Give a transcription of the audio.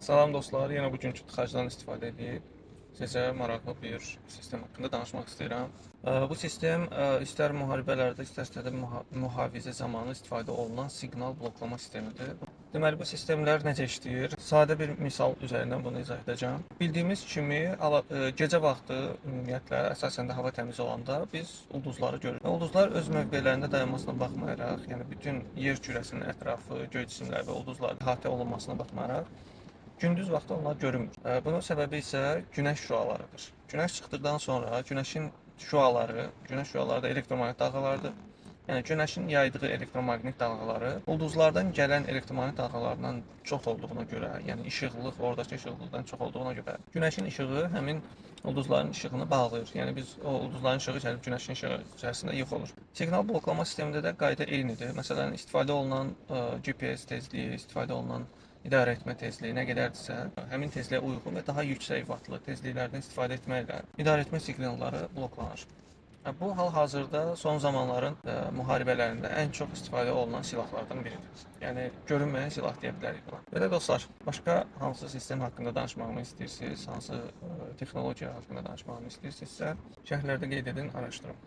Salam dostlar, yenə bugünkü tıxacdan istifadə edib sizə maraqlı bir sistem haqqında danışmaq istəyirəm. Bu sistem istər müharibələrdə, istərsə də mühafizə zamanı istifadə olunan siqnal bloklama sistemidir. Deməli, bu sistemlər necə işləyir? Sadə bir misal üzərindən bunu izah edəcəm. Bildiyimiz kimi, gecə vaxtı ümumiyyətlə, əsasən də hava təmiz olanda biz ulduzları görürük. Ulduzlar öz mövqelərində dayanmasına baxmayaraq, yəni bütün yer kürəsinin ətrafı, göy cisimlər və ulduzlar əhatə olunmasına baxmayaraq, gündüz vaxtı onlar görünmür. Bunun səbəbi isə günəş şüalarıdır. Günəş çıxdıqdan sonra günəş şüaları da elektromaqnit dalğalardır. Yəni günəşin yaydığı elektromaqnit dalğaları ulduzlardan gələn elektromaqnit dalğalarından çox olduğuna görə, yəni işıqlıq oradakı işıqlıqdan çox olduğuna görə günəşin işığı həmin ulduzların işığını bağlayır. Yəni biz o ulduzların işığı gəlib günəşin işığı içərisində yox olur. Siqnal bloklama sistemində də qayda eynidir. Məsələn, istifadə olunan GPS tezliyi, istifadə olunan idarə etmə tezliyi nə qədərdirsə, həmin tezliyə uyğun və daha yüksək vatlı tezliklərdən istifadə etməklə idarə etmə siqnalları bloklanır. Bu hal-hazırda son zamanların müharibələrində ən çox istifadə olunan silahlardan biridir. Yəni görünməyən silah deyə bilərik buna. Belə dostlar, başqa hansı sistem haqqında danışmağımı istəyirsiniz, hansı texnologiya haqqında danışmağımı istəyirsinizsə, şərhlərdə qeyd edin, araşdırın.